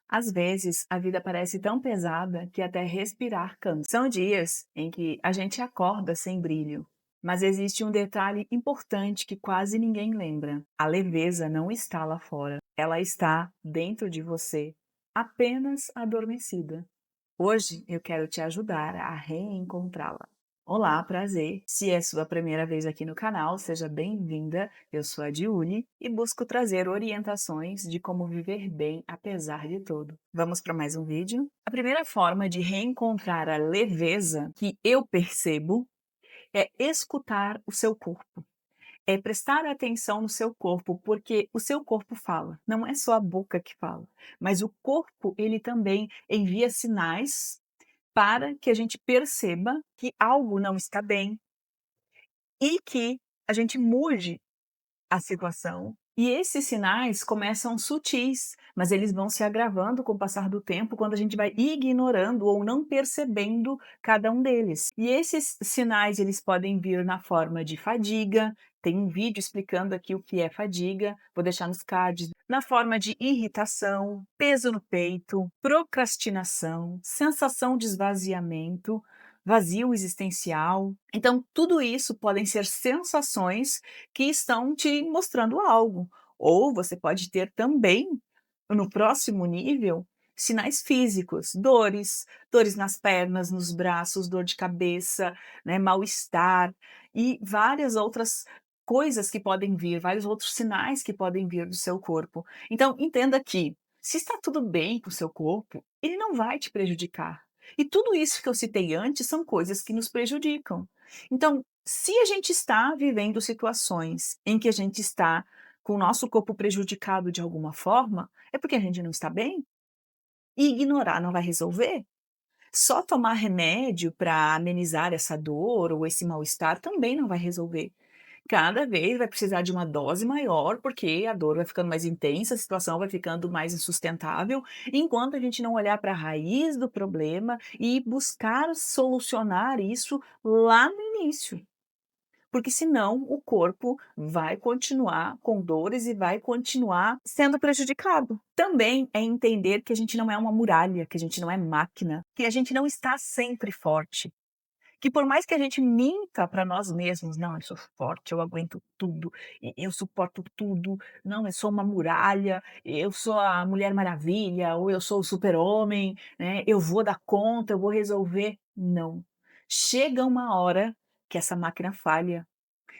Às vezes, a vida parece tão pesada que até respirar cansa. São dias em que a gente acorda sem brilho. Mas existe um detalhe importante que quase ninguém lembra. A leveza não está lá fora. Ela está dentro de você, apenas adormecida. Hoje eu quero te ajudar a reencontrá-la. Olá, prazer! Se é sua primeira vez aqui no canal, seja bem-vinda. Eu sou a Diune e busco trazer orientações de como viver bem apesar de tudo. Vamos para mais um vídeo? A primeira forma de reencontrar a leveza que eu percebo é escutar o seu corpo. É prestar atenção no seu corpo, porque o seu corpo fala, não é só a boca que fala, mas o corpo ele também envia sinais para que a gente perceba que algo não está bem e que a gente mude a situação. E esses sinais começam sutis, mas eles vão se agravando com o passar do tempo quando a gente vai ignorando ou não percebendo cada um deles. E esses sinais eles podem vir na forma de fadiga, tem um vídeo explicando aqui o que é fadiga, vou deixar nos cards, na forma de irritação, peso no peito, procrastinação, sensação de esvaziamento, vazio existencial. Então, tudo isso podem ser sensações que estão te mostrando algo. Ou você pode ter também, no próximo nível, sinais físicos, dores nas pernas, nos braços, dor de cabeça, né, mal-estar e várias outras coisas que podem vir, vários outros sinais que podem vir do seu corpo. Então, entenda que, se está tudo bem com o seu corpo, ele não vai te prejudicar. E tudo isso que eu citei antes são coisas que nos prejudicam. Então, se a gente está vivendo situações em que a gente está com o nosso corpo prejudicado de alguma forma, é porque a gente não está bem? E ignorar não vai resolver? Só tomar remédio para amenizar essa dor ou esse mal-estar também não vai resolver. Cada vez vai precisar de uma dose maior, porque a dor vai ficando mais intensa, a situação vai ficando mais insustentável, enquanto a gente não olhar para a raiz do problema e buscar solucionar isso lá no início. Porque senão o corpo vai continuar com dores e vai continuar sendo prejudicado. Também é entender que a gente não é uma muralha, que a gente não é máquina, que a gente não está sempre forte. Que por mais que a gente minta para nós mesmos: "Não, eu sou forte, eu aguento tudo, eu suporto tudo, não, eu sou uma muralha, eu sou a Mulher Maravilha, ou eu sou o Super-Homem, né, eu vou dar conta, eu vou resolver". Não. Chega uma hora que essa máquina falha,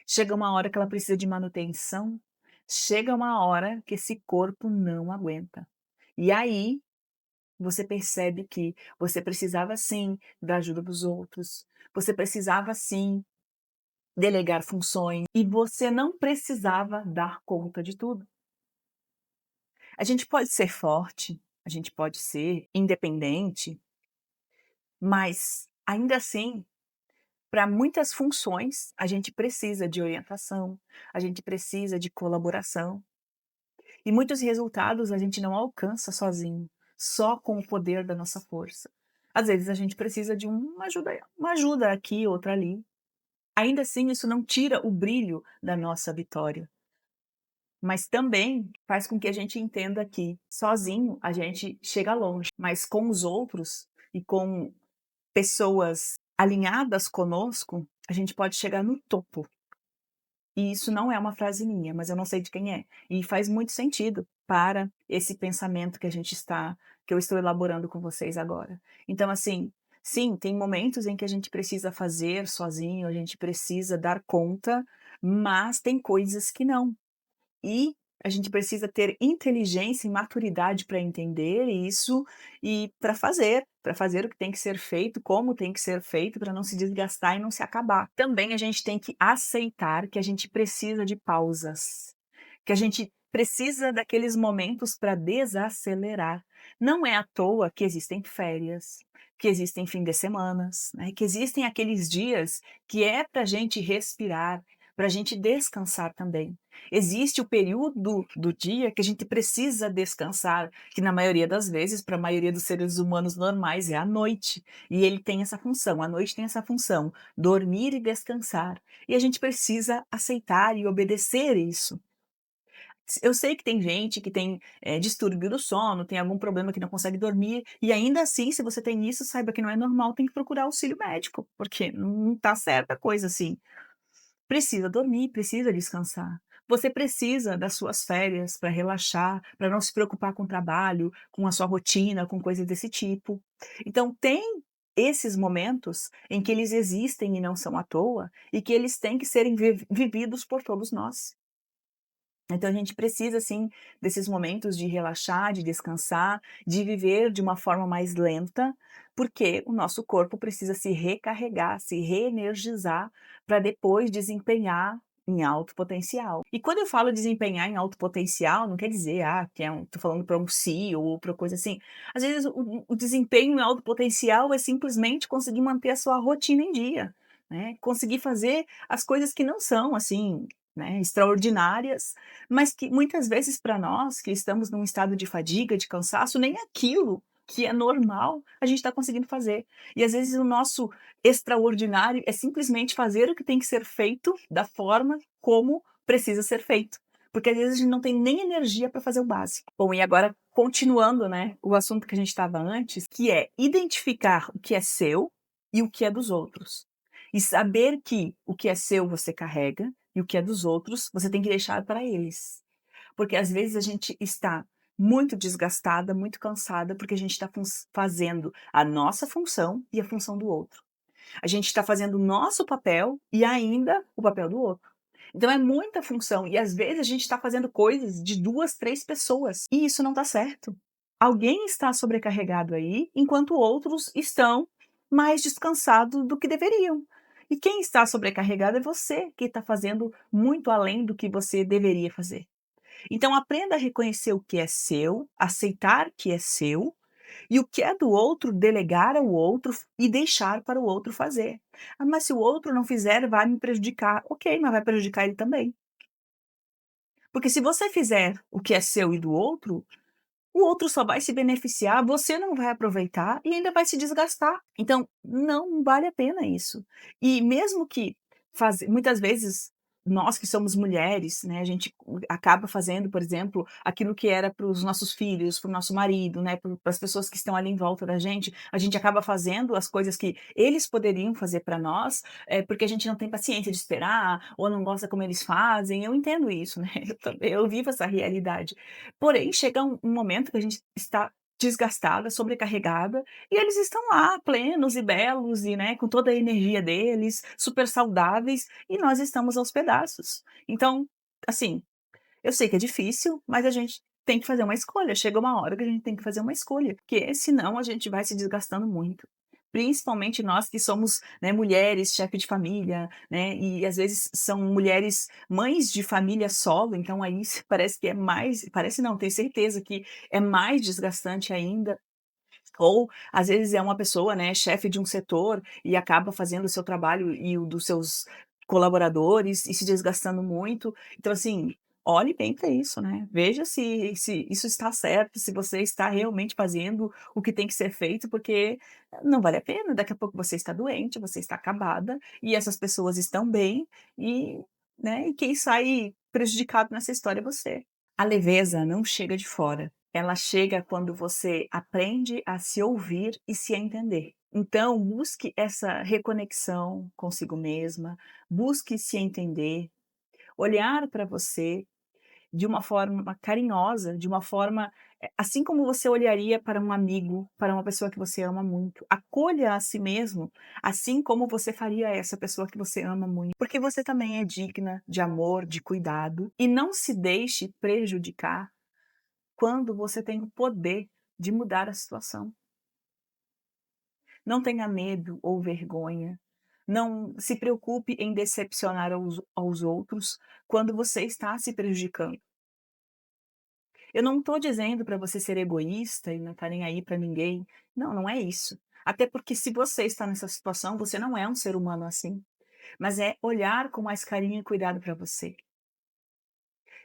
chega uma hora que ela precisa de manutenção, chega uma hora que esse corpo não aguenta. E aí você percebe que você precisava sim da ajuda dos outros, você precisava sim delegar funções e você não precisava dar conta de tudo. A gente pode ser forte, a gente pode ser independente, mas ainda assim, para muitas funções, a gente precisa de orientação, a gente precisa de colaboração. E muitos resultados a gente não alcança sozinho, só com o poder da nossa força. Às vezes a gente precisa de uma ajuda aqui, outra ali. Ainda assim, isso não tira o brilho da nossa vitória, mas também faz com que a gente entenda que sozinho a gente chega longe, mas com os outros e com pessoas alinhadas conosco, a gente pode chegar no topo. E isso não é uma frase minha, mas eu não sei de quem é. E faz muito sentido para esse pensamento que eu estou elaborando com vocês agora. Então, assim, sim, tem momentos em que a gente precisa fazer sozinho, a gente precisa dar conta, mas tem coisas que não. E a gente precisa ter inteligência e maturidade para entender isso e para fazer o que tem que ser feito, como tem que ser feito, para não se desgastar e não se acabar. Também a gente tem que aceitar que a gente precisa de pausas, que a gente precisa daqueles momentos para desacelerar. Não é à toa que existem férias, que existem fim de semanas, né, que existem aqueles dias que é para a gente respirar, para a gente descansar também. Existe o período do dia que a gente precisa descansar, que na maioria das vezes, para a maioria dos seres humanos normais, é a noite. E ele tem essa função, a noite tem essa função, dormir e descansar. E a gente precisa aceitar e obedecer isso. Eu sei que tem gente que tem, distúrbio do sono, tem algum problema que não consegue dormir, e ainda assim, se você tem isso, saiba que não é normal, tem que procurar auxílio médico, porque não tá certa a coisa assim. Precisa dormir, precisa descansar. Você precisa das suas férias para relaxar, para não se preocupar com o trabalho, com a sua rotina, com coisas desse tipo. Então tem esses momentos em que eles existem e não são à toa, e que eles têm que serem vividos por todos nós. Então a gente precisa sim desses momentos de relaxar, de descansar, de viver de uma forma mais lenta, porque o nosso corpo precisa se recarregar, se reenergizar para depois desempenhar em alto potencial. E quando eu falo desempenhar em alto potencial, não quer dizer, que tô falando para um CEO ou para coisa assim. Às vezes o desempenho em alto potencial é simplesmente conseguir manter a sua rotina em dia, né, conseguir fazer as coisas que não são assim, né, extraordinárias, mas que muitas vezes para nós que estamos num estado de fadiga, de cansaço, nem aquilo que é normal a gente está conseguindo fazer. E às vezes o nosso extraordinário é simplesmente fazer o que tem que ser feito da forma como precisa ser feito. Porque às vezes a gente não tem nem energia para fazer o básico. Bom, e agora continuando, né, o assunto que a gente estava antes, que é identificar o que é seu e o que é dos outros. E saber que o que é seu você carrega e o que é dos outros, você tem que deixar para eles. Porque às vezes a gente está muito desgastada, muito cansada, porque a gente está fazendo a nossa função e a função do outro. A gente está fazendo o nosso papel e ainda o papel do outro. Então é muita função e às vezes a gente está fazendo coisas de 2, 3 pessoas e isso não está certo. Alguém está sobrecarregado aí, enquanto outros estão mais descansados do que deveriam. E quem está sobrecarregado é você, que está fazendo muito além do que você deveria fazer. Então aprenda a reconhecer o que é seu, aceitar que é seu, e o que é do outro, delegar ao outro e deixar para o outro fazer. "Ah, mas se o outro não fizer, vai me prejudicar". Ok, mas vai prejudicar ele também. Porque se você fizer o que é seu e do outro, o outro só vai se beneficiar, você não vai aproveitar e ainda vai se desgastar. Então, não vale a pena isso. E mesmo que muitas vezes, nós que somos mulheres, né, a gente acaba fazendo, por exemplo, aquilo que era para os nossos filhos, para o nosso marido, né, para as pessoas que estão ali em volta da gente, a gente acaba fazendo as coisas que eles poderiam fazer para nós, porque a gente não tem paciência de esperar, ou não gosta como eles fazem, eu entendo isso, né, eu vivo essa realidade. Porém, chega um momento que a gente está desgastada, sobrecarregada, e eles estão lá plenos e belos e, né, com toda a energia deles, super saudáveis, e nós estamos aos pedaços. Então, assim, eu sei que é difícil, mas a gente tem que fazer uma escolha. Chega uma hora que a gente tem que fazer uma escolha, porque senão a gente vai se desgastando muito. Principalmente nós que somos, né, mulheres, chefe de família, né, e às vezes são mulheres mães de família solo, então aí parece que é mais, parece não, tenho certeza que é mais desgastante ainda. Ou, às vezes, é uma pessoa, né, chefe de um setor e acaba fazendo o seu trabalho e o dos seus colaboradores e se desgastando muito. Então, assim, olhe bem para isso, né, veja se isso está certo, se você está realmente fazendo o que tem que ser feito, porque não vale a pena, daqui a pouco você está doente, você está acabada, e essas pessoas estão bem e, né, e quem sai prejudicado nessa história é você. A leveza não chega de fora, ela chega quando você aprende a se ouvir e se entender. Então, busque essa reconexão consigo mesma, busque se entender, olhar para você de uma forma carinhosa, de uma forma, assim como você olharia para um amigo, para uma pessoa que você ama muito. Acolha a si mesmo, assim como você faria a essa pessoa que você ama muito, porque você também é digna de amor, de cuidado, e não se deixe prejudicar quando você tem o poder de mudar a situação. Não tenha medo ou vergonha, não se preocupe em decepcionar aos outros quando você está se prejudicando. Eu não estou dizendo para você ser egoísta e não estar nem aí para ninguém. Não, não é isso. Até porque se você está nessa situação, você não é um ser humano assim. Mas é olhar com mais carinho e cuidado para você.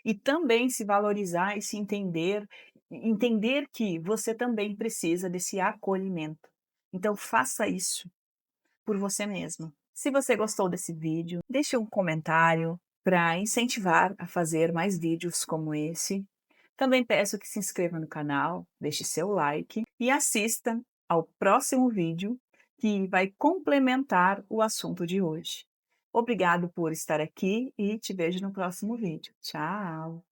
E também se valorizar e se entender, entender que você também precisa desse acolhimento. Então faça isso por você mesmo. Se você gostou desse vídeo, deixe um comentário, Para incentivar a fazer mais vídeos como esse, também peço que se inscreva no canal, deixe seu like e assista ao próximo vídeo que vai complementar o assunto de hoje. Obrigado por estar aqui e te vejo no próximo vídeo. Tchau!